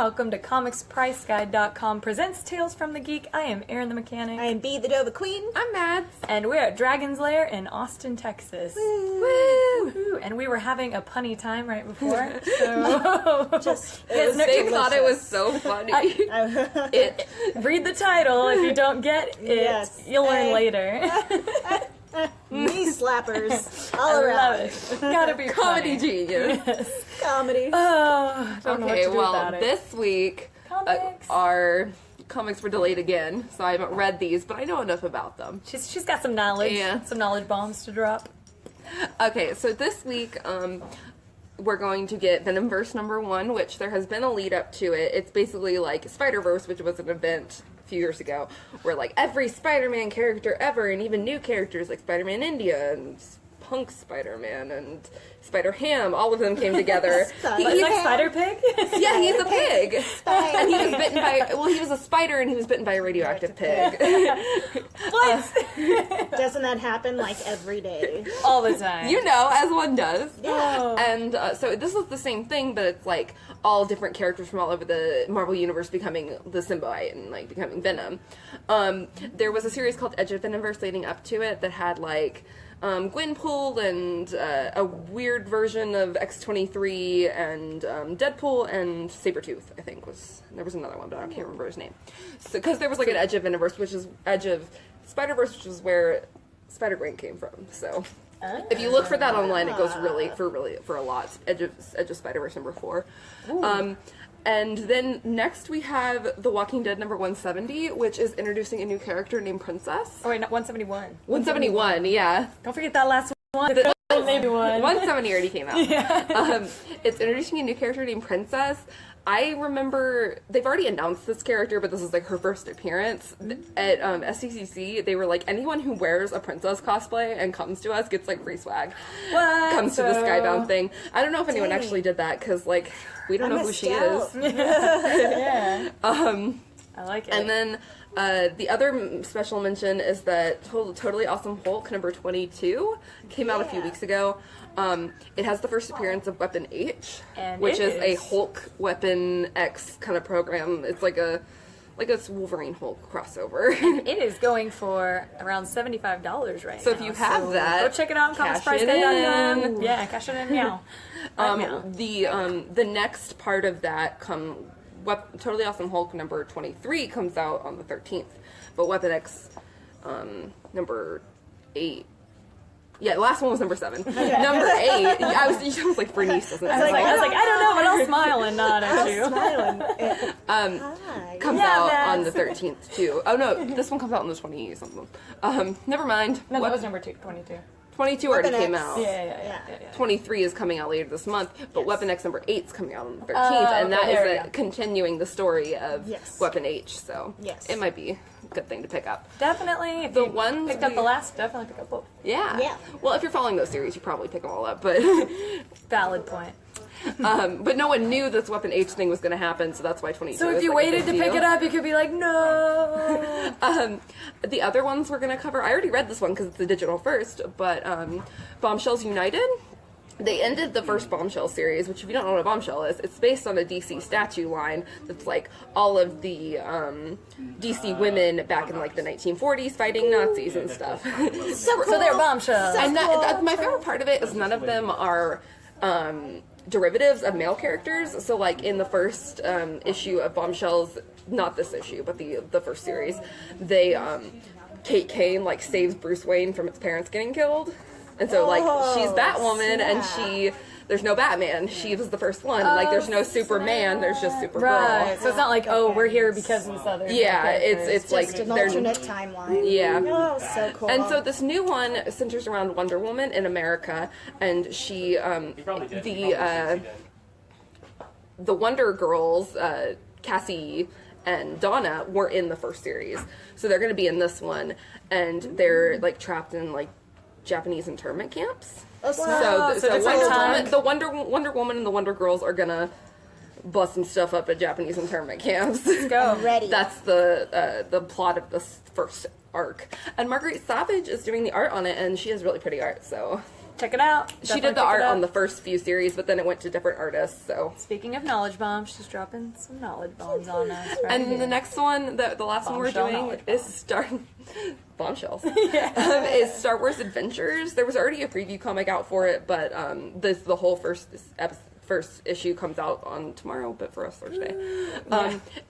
welcome to ComicsPriceGuide.com presents Tales from the Geek. I am Erin the Mechanic. I am Bee the Dova Queen. I'm Mads. And we're at Dragon's Lair in Austin, Texas. Woo! Woo! And we were having a punny time right before, so... They thought it was so funny. Read the title if you don't get it. Yes. You'll learn later. Knee slappers all I around. love it. Gotta be Comedy funny. genius. Yes. Comedy. Oh, don't know what to do without it. This week, Comics. our comics were delayed again, so I haven't read these, but I know enough about them. She's got some knowledge. Yeah. Some knowledge bombs to drop. Okay, so this week, we're going to get Venomverse #1, which there has been a lead up to it. It's basically like Spider-Verse, which was an event a few years ago, where like every Spider-Man character ever, and even new characters like Spider-Man India and Punk Spider-Man and Spider-Ham, all of them came together. He's like Spider-Pig? Yeah, he's a pig. And he was bitten by, he was a spider and he was bitten by a radioactive pig. What? Doesn't that happen like every day? All the time. You know, as one does. Oh. And so this is the same thing, but it's like all different characters from all over the Marvel Universe becoming the symbiote and like becoming Venom. There was a series called Edge of Venomverse leading up to it that had like Gwenpool and a weird version of X-23 and Deadpool and Sabretooth, I think there was another one, but I can't remember his name. So, because there was like an Edge of Venomverse, which is Edge of Spider-Verse, which is where Spider-Gwen came from, so... If you look for that online, it goes for a lot. Edge of Spider-Verse #4. And then next we have The Walking Dead #170, which is introducing a new character named Princess. Oh wait, not 171. 171, yeah. Don't forget that last one. Maybe one. 170 already came out. Yeah. It's introducing a new character named Princess. I remember they've already announced this character, but this is like her first appearance at SCCC. They were like, anyone who wears a princess cosplay and comes to us gets like free swag. What? Comes to the Skybound thing. I don't know if anyone actually did that because like we don't know who she is. Yeah. I like it. And then the other special mention is that Totally Awesome Hulk #22 came out a few weeks ago. It has the first appearance of Weapon H, which is a Hulk Weapon X kind of program. It's like a Wolverine Hulk crossover. And it is going for around $75 right now. So if you have that, go check it out on cash ComicsPriceGuide.com. Yeah, cash it in now. The next part of that Totally Awesome Hulk #23 comes out on the 13th, but Weapon X number 8. Yeah, the last one was number 7. Number 8. I was like, Bernice doesn't. I was like, I don't know, but I'll smile and nod at you. Smiling. Comes out on the 13th too. Oh no, this one comes out on the 20 something. Never mind. No, that was number 22. 22 already came out. Yeah. 23 is coming out later this month, but Weapon X #8 is coming out on the 13th, and that is continuing the story of Weapon H, so it might be a good thing to pick up. Definitely. If the you ones picked up the last, definitely pick up both. Yeah. Well, if you're following those series, you probably pick them all up, but... Valid point. But no one knew this Weapon H thing was going to happen, so that's why 22 So if is you like waited to pick it up, you could be like, no. The other ones we're going to cover, I already read this one because it's a digital first, but Bombshells United. They ended the first Bombshell series, which if you don't know what a bombshell is, it's based on a DC statue line that's like all of the DC women back in like the 1940s fighting Nazis and stuff. So they're bombshells. And my favorite part of it is none of them are derivatives of male characters. So like in the first issue of Bombshells, not this issue, but the first series, they Kate Kane like saves Bruce Wayne from his parents getting killed. And so, like, she's Batwoman, and there's no Batman. She was the first one. Like, there's no Superman, there's just Supergirl. Right. So it's not like, oh, we're here because of this other. Yeah, it's like an alternate timeline. Yeah. Oh, so cool. And so this new one centers around Wonder Woman in America, and she, the Wonder Girls, Cassie and Donna were in the first series. So they're going to be in this one, and they're, like, trapped in, like, Japanese internment camps. Oh, the Wonder Woman and the Wonder Girls are gonna bust some stuff up at Japanese internment camps. Let's go. Ready. That's the plot of this first arc. And Marguerite Savage is doing the art on it, and she has really pretty art. So check it out. She did the art on the first few series, but then it went to different artists, so. Speaking of knowledge bombs, she's dropping some knowledge bombs on us. Right And here. the next one, the last one we're Bombshell doing knowledge is Bombshells. Yeah. Is Star Wars Adventures. There was already a preview comic out for it, but the whole first issue comes out on tomorrow, but for us Thursday.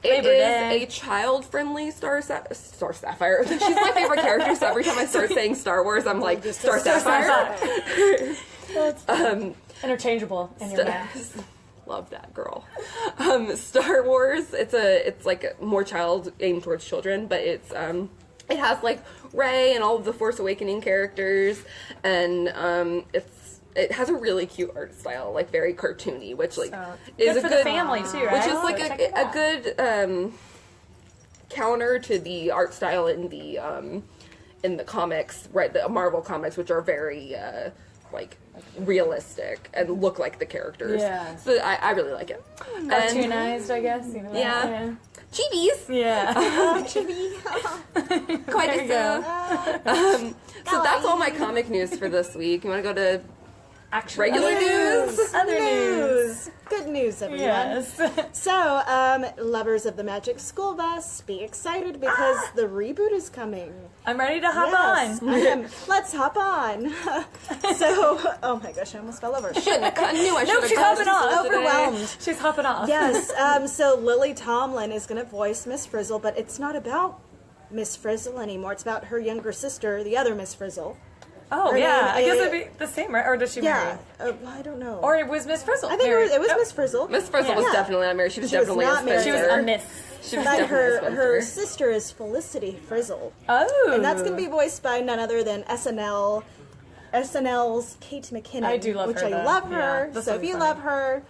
It is a child-friendly Star Sapphire. She's my favorite character, so every time I start saying Star Wars, I'm like, Star Sapphire. Interchangeable in your mind. Love that girl. Star Wars, it's like more child aimed towards children, but it has like Rey and all of the Force Awakening characters, and it has a really cute art style, like very cartoony, which like is good for the family too, right? Which is like a good counter to the art style in the comics, right? The Marvel comics, which are very like realistic and look like the characters. Yeah. So I really like it. Cartoonized, I guess. You know, Yeah. Chibi's. Yeah. Quite There you go. So that's all my comic news for this week. You want to go to Actual regular news? Other news. Good news, everyone. Yes. So, lovers of the Magic School Bus, be excited because the reboot is coming. I'm ready to hop Yes, on. I am. Let's hop on. So, oh my gosh, I almost fell over. I knew I should Nope, have she's hopping off. Overwhelmed. She's hopping off. Yes, so Lily Tomlin is going to voice Miss Frizzle, but it's not about Miss Frizzle anymore. It's about her younger sister, the other Miss Frizzle. Oh, Her yeah. name I guess is- it'd be the same, right? Or does she marry? Yeah, I don't know. Or it was Miss Frizzle. I think married. it was Oh, Miss Frizzle. Miss Frizzle was Yeah. definitely not married. She was She was definitely not a married. She was spinster. a miss. She was But definitely a her spinster. sister is Felicity Frizzle. Oh. And that's going to be voiced by none other than SNL's Kate McKinnon. I do love which her, I though. love Yeah, her. that's So really if you funny. love her,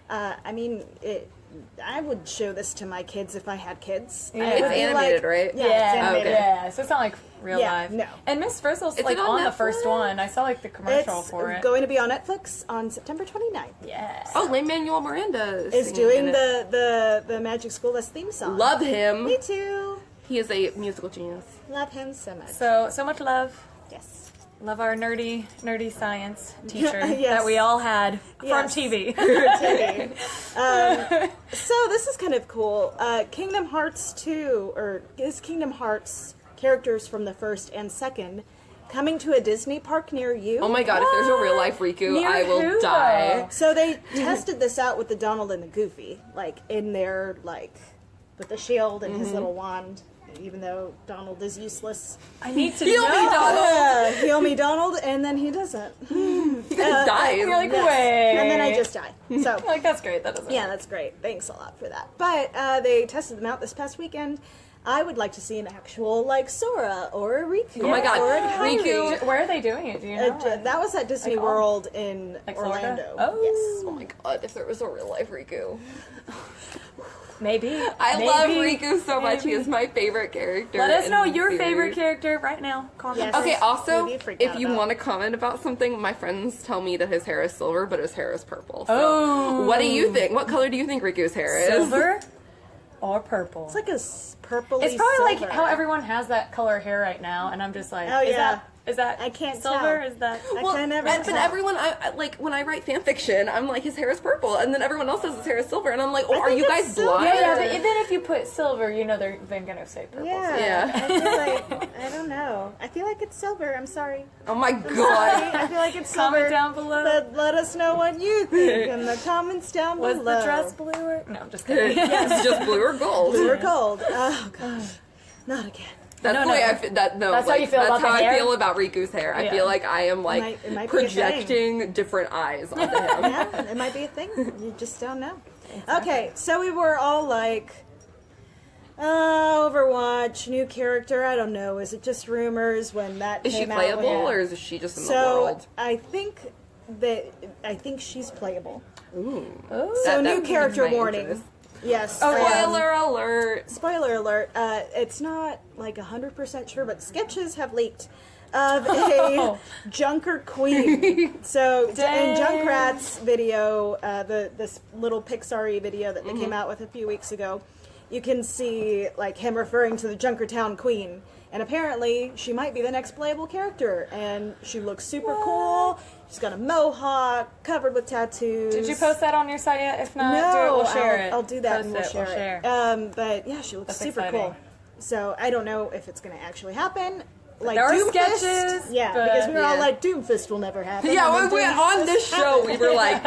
I mean, I would show this to my kids if I had kids. Yeah. I It's would be animated, right? Yeah, it's animated. Yeah. So it's not like real Yeah, life. no. And Miss Frizzle's Is like it on on the first Netflix? one. I saw like the commercial It's for it. going to be on Netflix on September 29th. Yes. Oh, Lin-Manuel Miranda Is singing doing in it. the Magic School Bus theme song. Love him. Me too. He is a musical genius. Love him so much. So much love. Yes. Love our nerdy science teacher Yes. that we all had from Yes. TV. So this is kind of cool. Kingdom Hearts 2, or is Kingdom Hearts characters from the first and second coming to a Disney park near you? Oh my god, if there's a real life Riku, Near I will who, die. though? So they tested this out with the Donald and the Goofy, like in their with the shield and his little wand. Even though Donald is useless, I need to Heal know. me, Donald! heal me, Donald, and then he doesn't, Dies. You're like, Yes. wait. and then I just die. So like, that's great. That doesn't. yeah, that's great. Thanks a lot for that. But they tested them out this past weekend. I would like to see an actual Sora or a Riku. Oh my god, or a Riku. Where are they doing it? Do you know? That was at Disney Like all- World in like Florida? Orlando. Oh. Oh my god, if there was a real life Riku. Maybe. I Maybe. love Riku so much. He Maybe. is my favorite character. Let us in know the your series. favorite character right now. Comment. Yes. Okay, also, Maybe freaked if out you about. want to comment about something, my friends tell me that his hair is silver, but his hair is purple. So, Oh. what do you think? What color do you think Riku's hair is? Silver or purple? It's like a purpley It's probably silver. like how everyone has that color hair right now, and I'm just like, Oh, yeah. is that I can't silver? tell. Is that I can never but tell. everyone, like when I write fan fiction, I'm like his hair is purple, and then everyone else says his hair is silver, and I'm like, oh, I are think you it's guys silver. blind? yeah, but then if you put silver, they're gonna say purple. Yeah. Yeah. I feel like I don't know. I feel like it's silver. I'm sorry. Oh my Sorry. god. I feel like it's silver. Comment down below. But let us know what you think in the comments down Was below. the dress blue or no? I'm just kidding. It's just blue or gold. Blue or gold? Oh gosh, not again. That's No, the no. way I feel. That's how you feel That's about how the I hair? feel about Riku's hair. I Yeah. feel like I am like It might be a projecting different eyes onto him. Yeah, it might be a thing. You just don't know. Okay, so we were all like, Overwatch, new character. I don't know. Is it just rumors when that Is she came out? playable when- or is she just in the So world? I think she's playable. Ooh. Oh. So That new piques character my warning. interest. Yes. Spoiler alert. Spoiler alert. It's not like 100% sure, but sketches have leaked of a Junker Queen. So in Dang. Junkrat's video, this little Pixar-y video that they came out with a few weeks ago, you can see like him referring to the Junkertown Queen, And apparently, she might be the next playable character. And she looks super cool. She's got a mohawk, covered with tattoos. Did you post that on your site yet? If not, No, we'll share it. I'll do that Post and we'll share it. But yeah, she looks That's super exciting. cool. So I don't know if it's going to actually happen. Like there are Doomfist, sketches, yeah, but- because we were all Yeah. like, Doomfist will never happen. Yeah, And when then on Doomfist this show, happened. we were like,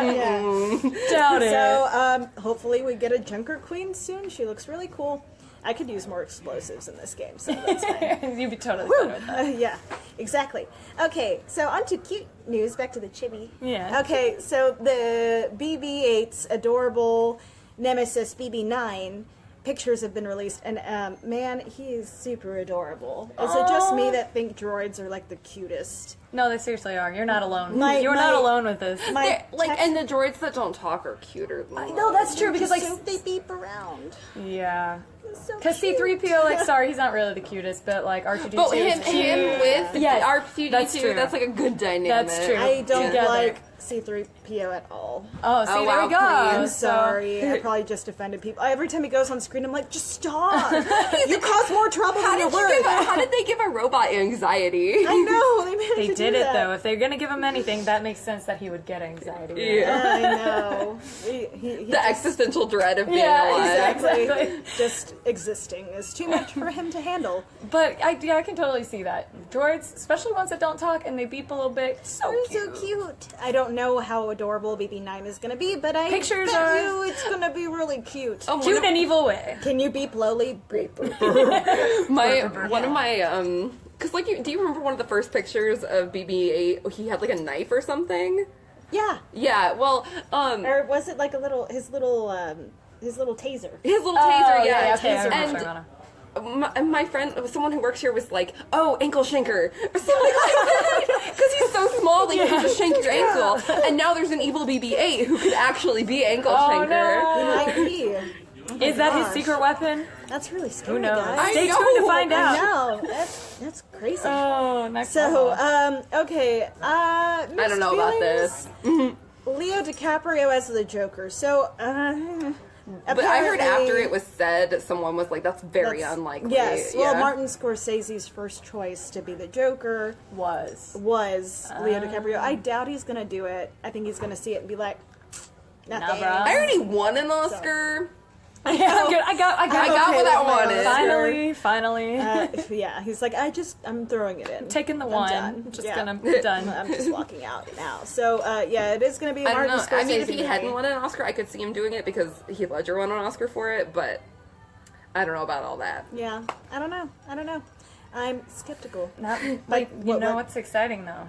Doubt it. So hopefully we get a Junker Queen soon. She looks really cool. I could use more explosives in this game, so that's fine. You'd be totally Woo! fine with that. Yeah, exactly. Okay, so on to cute news. Back to the chibi. Yeah. Okay, so the BB-8's adorable nemesis BB-9 pictures have been released, and man, he is super adorable. Is it just me that think droids are like the cutest? No, they seriously are. You're not alone. My- You're not my- alone with this. My and the droids that don't talk are cuter than No, that's true because like they beep around. yeah. So Because cute. C-3PO, like, sorry, he's not really the cutest, but like R2-D2 But is him cute. with Yes, R2-D2, that's true. that's like a good dynamic. That's true. I don't Together. like C-3PO at all. Oh, see, Oh, there wow, we go. I'm please. sorry. I probably just offended people. Every time he goes on screen, I'm like, just stop. You cause more trouble How than you're did, worth. how did they give a robot anxiety? I know. They managed They to did do it that. though. If they're gonna give him anything, that makes sense that he would get anxiety. Yeah. I know. He The existential dread of being Yeah, alive. exactly. Just existing is too much for him to handle. But I can totally see that. Droids, especially ones that don't talk and they beep a little bit, so They're cute. so cute. I don't know how adorable BB-9 is going to be, but I Pictures bet are- you it's going to be really cute. Oh, Cute in an evil way. Can you beep lowly? Beep, boop, boop. one of my because like do you remember one of the first pictures of BB-8? He had like a knife or something. Yeah. Yeah, well, Or was it like his little taser? his little taser, Oh, yeah, okay, I remember and what you're talking my friend, someone who works here, was like, "Oh, ankle shanker," or something like that, because he's so small that you can just shank your ankle. And now there's an evil BB-8 who could actually be ankle shanker. no. He might be. Is that his gosh. secret weapon? That's really scary, Who knows? guys. Stay know. tuned to find I out. know. That's crazy. Oh, next So, level. okay. I don't know about this. Leo DiCaprio as the Joker. So, But I heard apparently- after it was said, someone was like, "That's very That's- unlikely." Yes. Well, Yeah. Martin Scorsese's first choice to be the Joker was. was Leo DiCaprio. I doubt he's gonna do it. I think he's gonna see it and be like, nothing. bro. I already won an Oscar. I'm good. I got I got okay what I with my wanted. Finally. Yeah, he's like, I'm throwing it in. Taking the I'm one. done. Just Yeah. gonna be done. I'm just walking out now. So, yeah, it is gonna be a I don't Martin know. Scorsese I mean, if he movie. hadn't won an Oscar, I could see him doing it because Heath Ledger won an Oscar for it. But I don't know about all that. Yeah, I don't know. I'm skeptical. Not, Like, you what- know what- what's exciting though?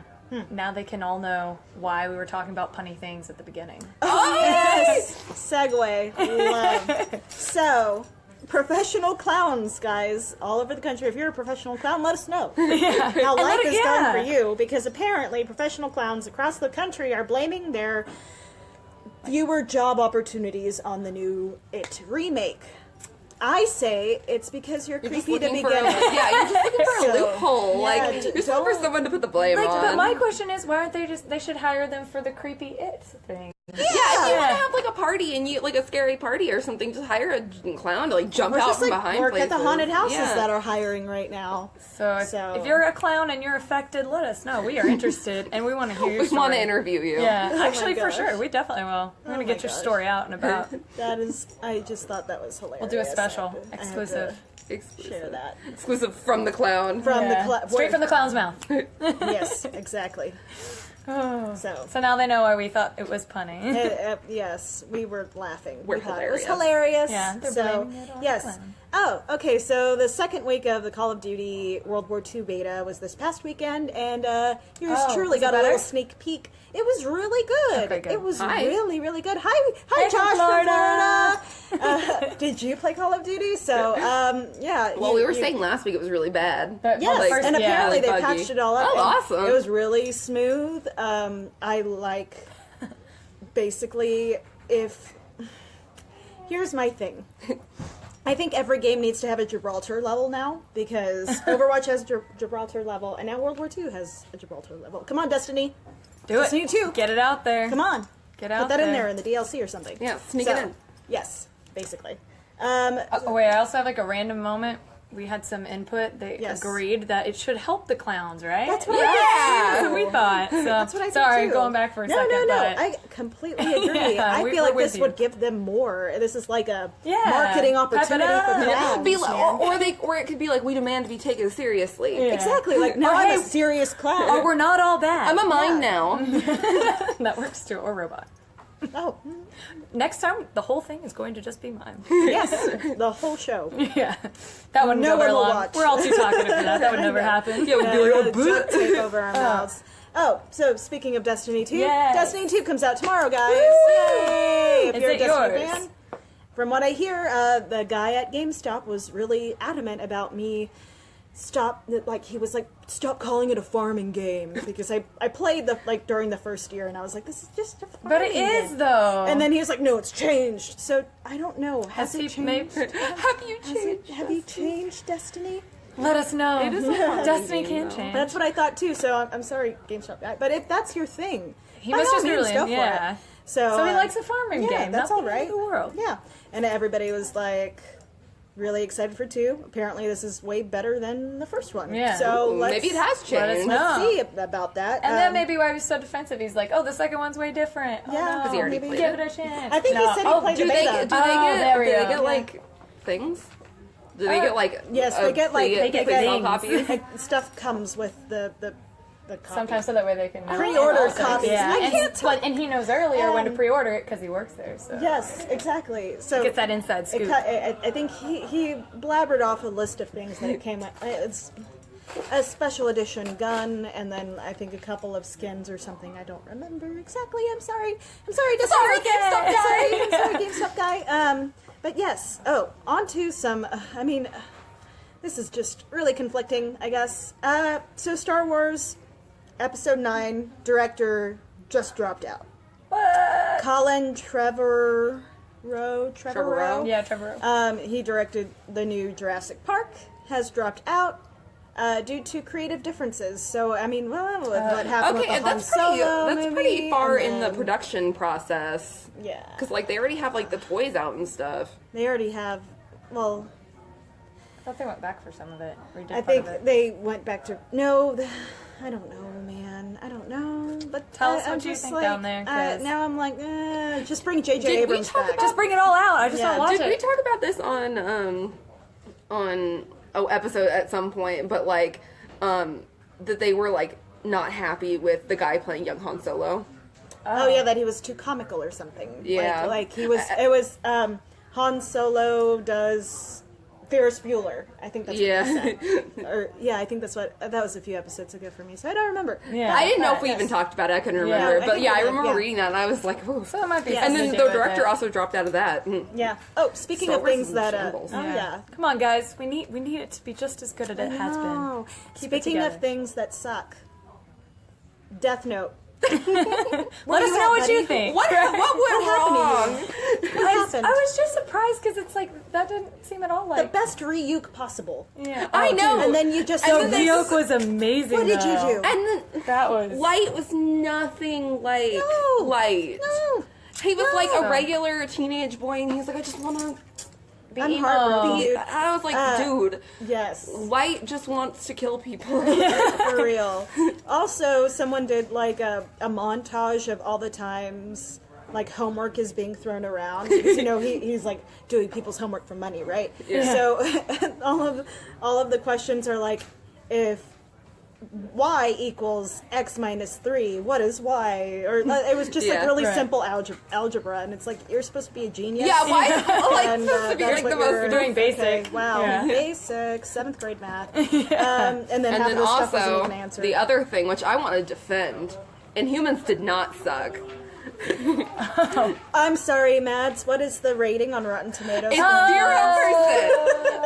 Now they can all know why we were talking about punny things at the beginning. Oh, yes! Segue. Love. So, professional clowns, guys, all over the country. If you're a professional clown, let us know how life is going for you. Because apparently, professional clowns across the country are blaming their fewer job opportunities on the new It remake. I say it's because you're You're just creepy to looking for begin with. yeah, you're just looking for a So, loophole. yeah, Like you're just looking for don't- someone to put the blame Like, on. but my question is, why aren't they just? They should hire them for the creepy it thing. Yeah, if you want Yeah. to have like a party and you like a scary party or something, just hire a clown to like jump Or out just from like behind work places. at the haunted houses Yeah. that are hiring right now. So if you're a clown and you're affected, let us know. We are interested and we want to hear your We story. want to interview you. Yeah, my actually, for gosh. sure, we definitely will. We're gonna my get your gosh. story out and about. That is, I just thought that was hilarious. We'll do a special, I have to exclusive. Exclusive. Share that Exclusive from the clown. from Yeah. the Straight from the clown's mouth. Yes, exactly. So, So now they know why we thought it was punny. yes, we were laughing. We're We thought it was hilarious. hilarious. Yeah, they're so blaming it on the yes. clown. Oh, okay. So the second week of the Call of Duty World War II beta was this past weekend, and yours Oh, truly was it got a better? little sneak peek. It was really good. Okay, good. It was Hi. really, really good. Hi, Hey, Josh from from Florida. Did you play Call of Duty? So, yeah. Well, we were saying last week it was really bad. But- Yes, well, the first- and yeah, apparently like they buggy. patched it all up. Oh, and awesome. It was really smooth. I like, basically, if... Here's my thing. I think every game needs to have a Gibraltar level now, because Overwatch has Gibraltar level, and now World War II has a Gibraltar level. Come on, Destiny. Do it. Destiny 2. Get it out there. Come on. Get out Put that in there. there in the DLC or something. Yeah, sneak it in. Yes, basically. Oh, wait, I also have like a random moment. we had some input. They Yes. agreed that it should help the clowns, right? That's what That's what we thought. So, That's what I sorry, think too. going back for a no, second. No, but I completely agree. Yeah, I we're feel like with this you. would give them more. This is like a Yeah. marketing Pep it opportunity for up. clowns. Be man. or it could be like, we demand to be taken seriously. Yeah. Exactly. Like now Or, I'm hey, a serious clown. or we're not all bad. I'm a mime now. That works too. Or robot. Oh, Next time, the whole thing is going to just be mine. yes, the whole show. Yeah, that wouldn't No go very one will long. watch. We're all too talkative for that. That would never happen. Yeah, we'd be like, oh, Duct tape over our mouths. Oh, so speaking of Destiny 2, Yes. Destiny 2 comes out tomorrow, guys. Woo! Yay! If Is you're a it Destiny yours? fan, from what I hear, the guy at GameStop was really adamant about me stop calling it a farming game, because I played during the first year and I was like, this is just a farming But it game. is though. And then he was like, no, it's changed. So I don't know. Has it he changed? Have you changed? Have you changed Destiny? Let us know. It is a fun Destiny game, can though. change. That's what I thought too. So I'm sorry, GameStop guy. But if that's your thing, He by must all just means, really, go for yeah. it. So he likes a farming yeah, game. That's Not all the end right. of the world. Yeah, and everybody was like really excited for 2. Apparently, this is way better than the first one. Yeah. So Ooh, let's, maybe it has changed. let us know. Let's see about that. And that may be why he was so defensive. He's like, "Oh, the second one's way different." Oh, Yeah, no. 'cause he already maybe played give it. it a chance. I think he said he played Do the they beta. get? there we Do they go. get like things? Do they get like? Yes, a they get like pre-sale copies? like, stuff comes with the copy. Sometimes so that way they can Pre-order also- copies. Yeah, I and, can't tell- and he knows earlier when to Um, pre-order it because he works there. So Yes, exactly. So he gets that inside scoop. I think he blabbered off a list of things that it came with. It's a special edition gun, and then I think a couple of skins or something. I don't remember exactly. I'm sorry. Sorry, GameStop guys. guy. I'm sorry, GameStop guy. But yes. Oh, on to some. This is just really conflicting, I guess. So Star Wars Episode 9 director just dropped out. What? Colin Trevorrow. Yeah, Trevor. He directed the new Jurassic Park, has dropped out due to creative differences. So, I mean, well, with what happened Okay, with the Han that's pretty. Solo That's movie, pretty far and in the then- production process. Yeah. Because like they already have like the toys out and stuff. They already have, well, I thought they went back for some of it. Or did I part think of it. they went back to, no, I don't know, man. I don't know. But Tell us I'm what you just think like, down there, 'cause- now I'm like, just bring J.J. Did we Abrams talk back. about- Just bring it all out. I just Yeah. don't watch Did we it. talk about this on episode at some point? But like that they were like not happy with the guy playing young Han Solo. Oh yeah, that he was too comical or something. Yeah. like he was. It was Han Solo does Ferris Bueller. I think that's what Yeah. they said. Or yeah, I think that's what that was a few episodes ago for me. So I don't remember. Yeah. I didn't know if we Yes. even talked about it. I couldn't Yeah. remember. No, I but think yeah, we I did, remember yeah. reading that, and I was like, oh. So it might be. Yeah. And something then to the do with director it. also dropped out of that. Yeah. Oh, speaking Star of Wars things is in that. shambles. Oh yeah. Come on, guys. We need it to be just as good as it has been. Oh, Keep it speaking of together. things that suck, Death Note. Let us you know at, what buddy? you think. What went wrong? What I happened? was just surprised because it's like that didn't seem at all The like. best Ryuk possible. Yeah. I Oh, know. dude. And then you just And so then they- Ryuk was amazing. What did you though. do? And then That was. Light was nothing like No. Light. No. He was like No. a regular teenage boy, and he's like, I just want to Be I'm emo. heartbroken, dude. I was like, dude, Yes. Light just wants to kill people. For real. Also, someone did like a montage of all the times like homework is being thrown around because he's like doing people's homework for money, right? Yeah. So all of the questions are like, if y equals x minus 3, what is y? Or it was just like Yeah, really right. simple algebra, and it's like you're supposed to be a genius. Yeah, why? Like, And, supposed to be that's like the what most you're doing basic. Okay, wow, Yeah. basic 7th grade math. And then And half then of the stuff wasn't also even answered. the other thing, which I want to defend, Inhumans did not suck. I'm sorry, Mads. What is the rating on Rotten Tomatoes? It's 0%.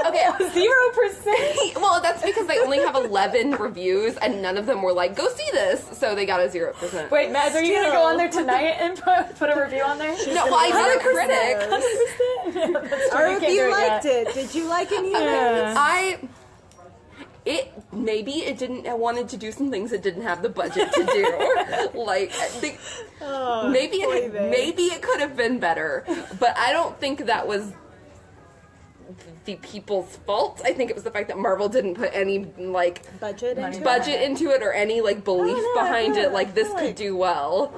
Okay, 0%. well, that's because they only have 11 reviews, and none of them were like, "Go see this," so they got a 0%. Wait, Mads, are you gonna go on there tonight and put a review on there? no, well, I'm not a critic. 100%. Yeah, that's true. Or You if can't you do it liked yet. it, did you like Inhumans? Maybe it didn't. I wanted to do some things it didn't have the budget to do. Like, I think maybe boy, babe. it could have been better, but I don't think that was the people's fault. I think it was the fact that Marvel didn't put any, like, budget into it or any, like, belief behind it, like, this could do well.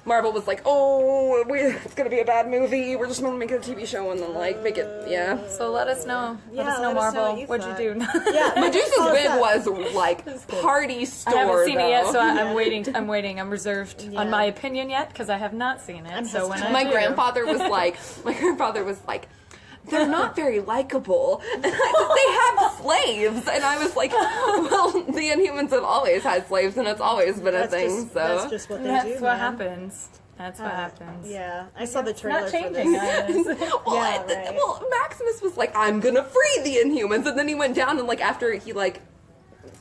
Marvel was like, oh, it's gonna be a bad movie, we're just gonna make it a TV show and then, like, make it, So let us know. Let us know, Marvel. What'd you do? Medusa's wig was, like, party store, I haven't seen it yet, so I'm Yeah. waiting. I'm reserved on my opinion yet, because I have not seen it. So when my grandfather was like, they're not very likable. And they have slaves. And I was like, well, the Inhumans have always had slaves, and it's always been a thing. That's just what they do. That's what happens. That's what happens. Yeah, I saw the trailer Not for changing, this. guys. Well, Maximus was like, I'm gonna free the Inhumans. And then he went down, and, like, after he, like,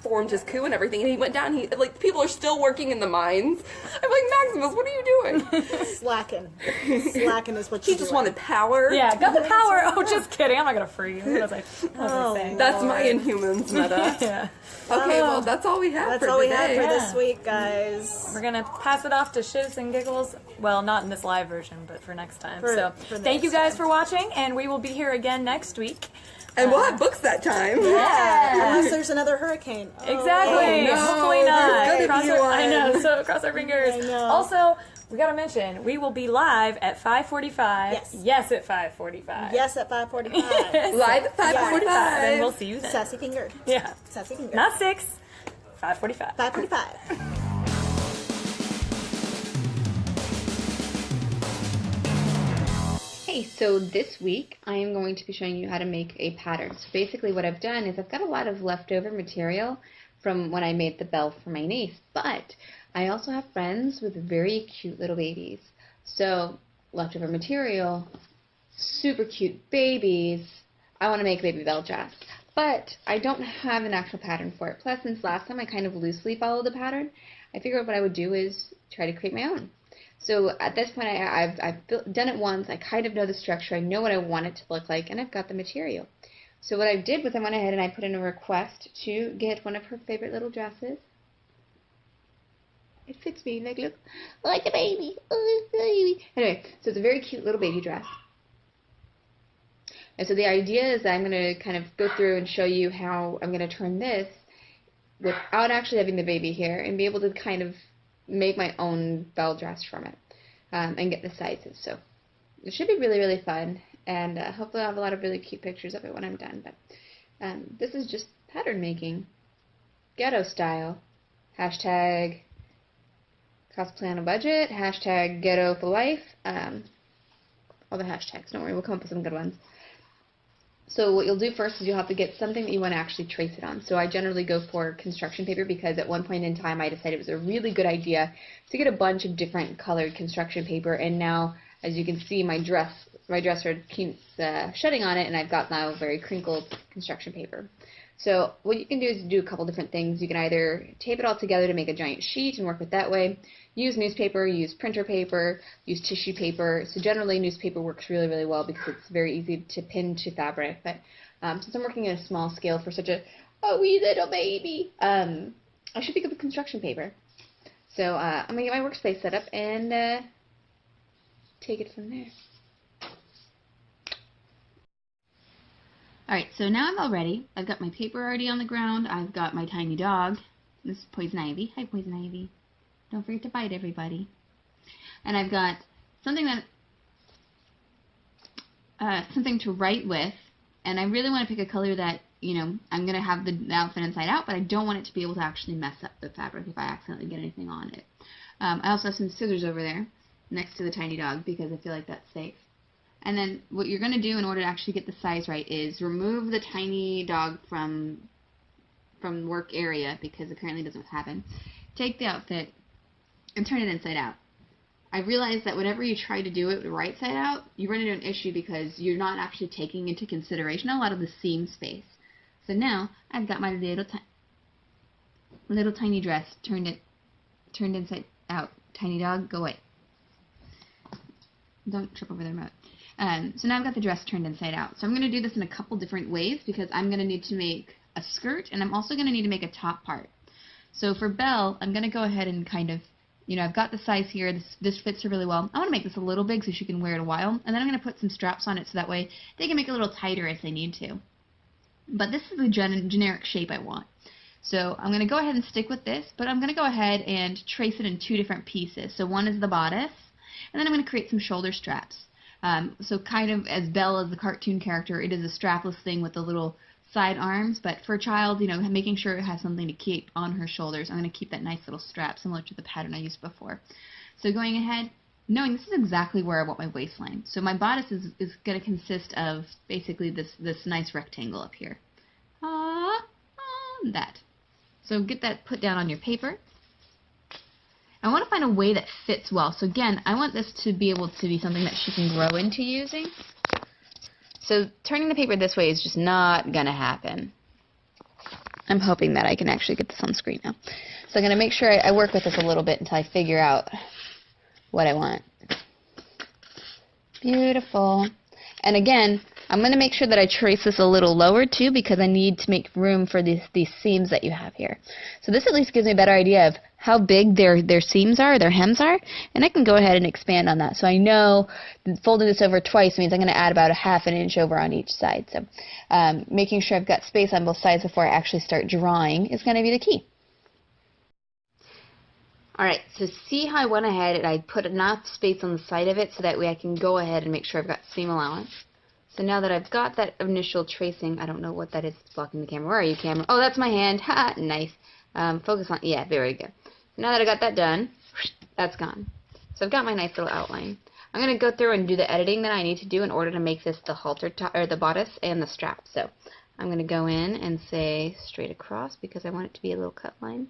formed his coup and everything, and he went down, people are still working in the mines. I'm like, Maximus, what are you doing? Slacking is what you He just wanted power. Yeah, got the power. Oh, just kidding. I'm not gonna free you. What was I saying? That's my Inhumans meta. Yeah. Okay, well, that's all we have That's for all we today. have for this week, guys. We're gonna pass it off to Shiz and Giggles. Well, not in this live version, but for next time. For thank you next guys for watching, and we will be here again next week. And we'll have books that time. Unless there's another hurricane. Exactly. no, Hopefully not. there's gonna be one. I know. So cross our fingers. I know. Also, we gotta mention we will be live at 5:45. Yes. at 5:45. Yes, at 5:45. Live at 5:45. And we'll see you then. Sassy finger. Yeah. Sassy finger. Not 6. 5:45. 5:45. Hey, so this week I am going to be showing you how to make a pattern. So basically what I've done is I've got a lot of leftover material from when I made the bell for my niece, but I also have friends with very cute little babies. So leftover material, super cute babies. I want to make a baby bell dress, but I don't have an actual pattern for it. Plus, since last time I kind of loosely followed the pattern, I figured what I would do is try to create my own. So at this point, I've done it once. I kind of know the structure. I know what I want it to look like, and I've got the material. So what I did was I went ahead and I put in a request to get one of her favorite little dresses. It fits me, like, look, like a baby. Oh, baby. Anyway, so it's a very cute little baby dress. And so the idea is that I'm going to kind of go through and show you how I'm going to turn this without actually having the baby here and be able to kind of make my own bell dress from it and get the sizes. So it should be really, really fun, and hopefully I'll have a lot of really cute pictures of it when I'm done. But this is just pattern making, ghetto style. Hashtag cosplay on a budget, hashtag ghetto for life, all the hashtags. Don't worry, we'll come up with some good ones. So what you'll do first is you'll have to get something that you want to actually trace it on. So I generally go for construction paper because at one point in time I decided it was a really good idea to get a bunch of different colored construction paper, and now, as you can see, my dresser keeps shutting on it, and I've got now very crinkled construction paper. So what you can do is do a couple different things. You can either tape it all together to make a giant sheet and work it that way, use newspaper, use printer paper, use tissue paper. So generally newspaper works really, really well because it's very easy to pin to fabric. But since I'm working at a small scale for such a wee little baby, I should pick up the construction paper. So I'm going to get my workspace set up and take it from there. Alright, so now I'm all ready. I've got my paper already on the ground. I've got my tiny dog. This is Poison Ivy. Hi, Poison Ivy. Don't forget to bite everybody. And I've got something something to write with. And I really want to pick a color that, you know, I'm going to have the outfit inside out, but I don't want it to be able to actually mess up the fabric if I accidentally get anything on it. I also have some scissors over there next to the tiny dog because I feel like that's safe. And then what you're going to do in order to actually get the size right is remove the tiny dog from work area, because apparently it doesn't happen. Take the outfit and turn it inside out. I realized that whenever you try to do it the right side out, you run into an issue because you're not actually taking into consideration a lot of the seam space. So now I've got my little tiny dress turned inside out. Tiny dog, go away. Don't trip over the remote. So now I've got the dress turned inside out. So I'm going to do this in a couple different ways because I'm going to need to make a skirt and I'm also going to need to make a top part. So for Belle, I'm going to go ahead and kind of you know, I've got the size here. This fits her really well. I want to make this a little big so she can wear it a while. And then I'm going to put some straps on it so that way they can make it a little tighter if they need to. But this is the generic shape I want. So I'm going to go ahead and stick with this, but I'm going to go ahead and trace it in 2 different pieces. So one is the bodice, and then I'm going to create some shoulder straps. So kind of as Belle as the cartoon character, it is a strapless thing with the little side arms, but for a child, you know, making sure it has something to keep on her shoulders, I'm going to keep that nice little strap similar to the pattern I used before. So going ahead, knowing this is exactly where I want my waistline. So my bodice is going to consist of basically this nice rectangle up here. That. So get that put down on your paper. I want to find a way that fits well. So again, I want this to be able to be something that she can grow into using. So turning the paper this way is just not going to happen. I'm hoping that I can actually get this on screen now. So I'm going to make sure I work with this a little bit until I figure out what I want. Beautiful. And again, I'm going to make sure that I trace this a little lower too, because I need to make room for these seams that you have here. So this at least gives me a better idea of how big their seams are, their hems are, and I can go ahead and expand on that. So I know folding this over twice means I'm going to add about a ½ inch over on each side. So making sure I've got space on both sides before I actually start drawing is going to be the key. Alright, so see how I went ahead and I put enough space on the side of it so that way I can go ahead and make sure I've got seam allowance. So now that I've got that initial tracing, I don't know what that is blocking the camera. Where are you, camera? Oh, that's my hand. Ha! Nice. Focus on, yeah, very good. Now that I got that done, that's gone. So I've got my nice little outline. I'm going to go through and do the editing that I need to do in order to make this the halter or the bodice and the strap. So I'm going to go in and say straight across because I want it to be a little cut line.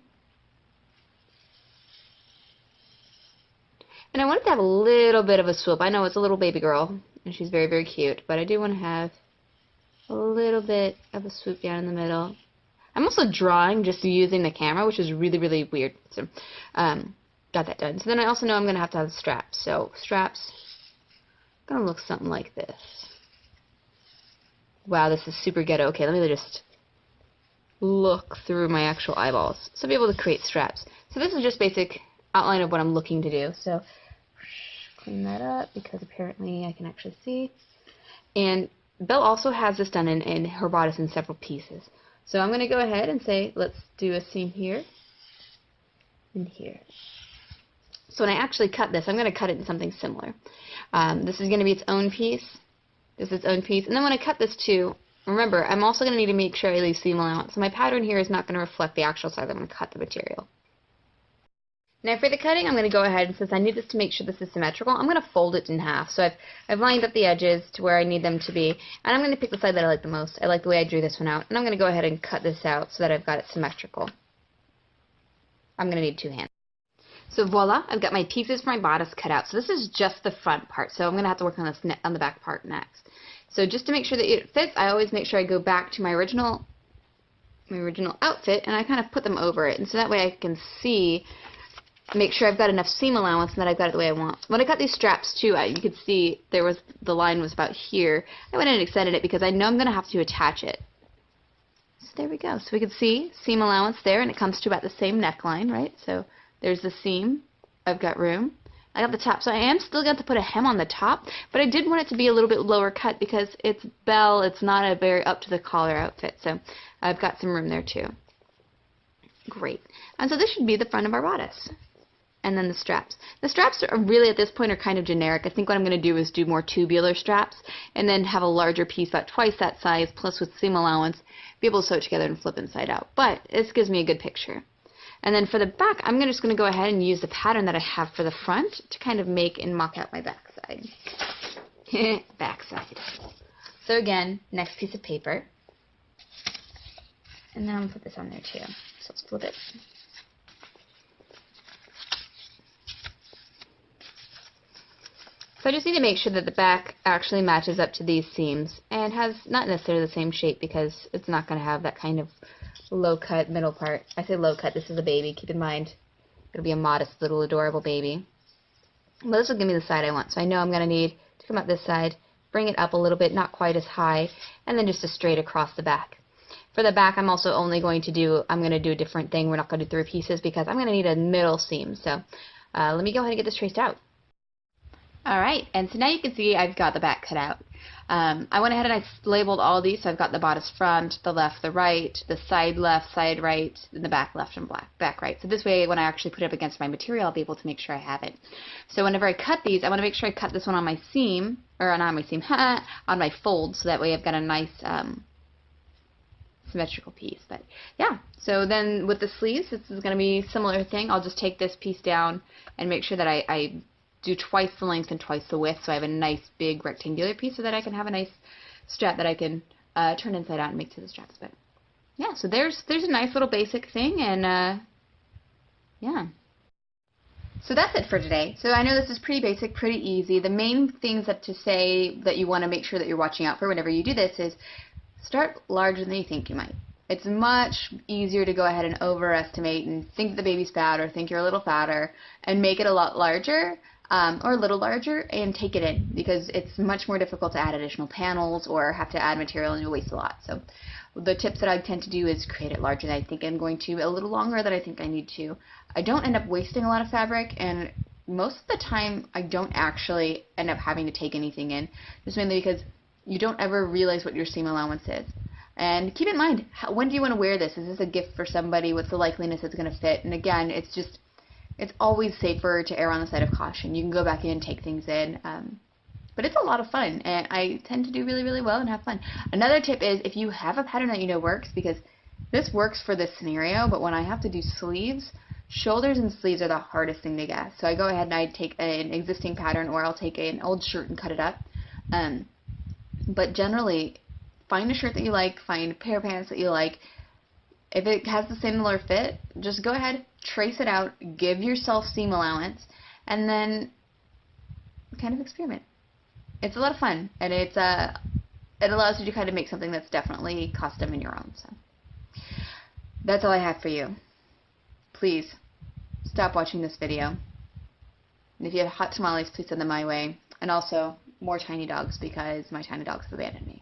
And I want it to have a little bit of a swoop. I know it's a little baby girl, and she's very, very cute, but I do want to have a little bit of a swoop down in the middle. I'm also drawing just using the camera, which is really, really weird. So, got that done. So then I also know I'm going to have straps. So straps, going to look something like this. Wow, this is super ghetto. Okay, let me just look through my actual eyeballs. So I'll be able to create straps. So this is just basic outline of what I'm looking to do. So clean that up because apparently I can actually see. And Belle also has this done in her bodice in several pieces. So I'm going to go ahead and say, let's do a seam here and here. So when I actually cut this, I'm going to cut it in something similar. This is going to be its own piece. This is its own piece. And then when I cut this too, remember, I'm also going to need to make sure I leave seam allowance. So my pattern here is not going to reflect the actual size I'm going to cut the material. Now for the cutting, I'm going to go ahead, and since I need this to make sure this is symmetrical, I'm going to fold it in half. So I've lined up the edges to where I need them to be, and I'm going to pick the side that I like the most. I like the way I drew this one out, and I'm going to go ahead and cut this out so that I've got it symmetrical. I'm going to need 2 hands. So voila, I've got my pieces for my bodice cut out. So this is just the front part, so I'm going to have to work on this on the back part next. So just to make sure that it fits, I always make sure I go back to my original outfit, and I kind of put them over it, and so that way I can see, make sure I've got enough seam allowance and that I've got it the way I want. When I cut these straps too, you could see the line was about here. I went in and extended it because I know I'm going to have to attach it. So there we go. So we can see seam allowance there, and it comes to about the same neckline, right? So there's the seam. I've got room. I got the top. So I am still going to put a hem on the top, but I did want it to be a little bit lower cut because it's Belle. It's not a very up to the collar outfit. So I've got some room there too. Great. And so this should be the front of our bodice. And then the straps. The straps are really, at this point, are kind of generic. I think what I'm going to do is do more tubular straps and then have a larger piece about twice that size, plus with seam allowance, be able to sew it together and flip inside out. But this gives me a good picture. And then for the back, I'm just going to go ahead and use the pattern that I have for the front to kind of make and mock out my backside. Backside. So again, next piece of paper. And then I'm going to put this on there too. So let's flip it. So I just need to make sure that the back actually matches up to these seams and has not necessarily the same shape because it's not going to have that kind of low cut middle part. I say low cut, this is a baby, keep in mind. It'll be a modest little adorable baby. But this will give me the side I want. So I know I'm going to need to come up this side, bring it up a little bit, not quite as high, and then just a straight across the back. For the back, I'm going to do a different thing. We're not going to do 3 pieces because I'm going to need a middle seam. So let me go ahead and get this traced out. Alright, and so now you can see I've got the back cut out. I went ahead and I labeled all these, so I've got the bodice front, the left, the right, the side left, side right, and the back left and back right. So this way, when I actually put it up against my material, I'll be able to make sure I have it. So whenever I cut these, I want to make sure I cut this one on my seam, or not on my seam, on my fold, so that way I've got a nice symmetrical piece. But yeah, so then with the sleeves, this is going to be a similar thing. I'll just take this piece down and make sure that I do twice the length and twice the width, so I have a nice big rectangular piece so that I can have a nice strap that I can turn inside out and make to the straps. But yeah, so there's a nice little basic thing, and yeah. So that's it for today. So I know this is pretty basic, pretty easy. The main things that to say that you want to make sure that you're watching out for whenever you do this is start larger than you think you might. It's much easier to go ahead and overestimate and think that the baby's fat or think you're a little fatter and make it a lot larger. Or a little larger, and take it in, because it's much more difficult to add additional panels or have to add material and you'll waste a lot. So the tips that I tend to do is create it larger than I think I'm going to, a little longer than I think I need to. I don't end up wasting a lot of fabric, and most of the time I don't actually end up having to take anything in, just mainly because you don't ever realize what your seam allowance is. And keep in mind, when do you want to wear this? Is this a gift for somebody? What's the likeliness it's going to fit? And again, it's always safer to err on the side of caution. You can go back in and take things in, but it's a lot of fun, and I tend to do really, really well and have fun. Another tip is if you have a pattern that you know works, because this works for this scenario, but when I have to do sleeves, shoulders and sleeves are the hardest thing to guess. So I go ahead and I take an existing pattern, or I'll take an old shirt and cut it up. But generally, find a shirt that you like, find a pair of pants that you like. If it has the similar fit, just go ahead, trace it out, give yourself seam allowance, and then kind of experiment. It's a lot of fun, and it allows you to kind of make something that's definitely custom in your own. So that's all I have for you. Please stop watching this video. And if you have hot tamales, please send them my way. And also more tiny dogs, because my tiny dogs have abandoned me.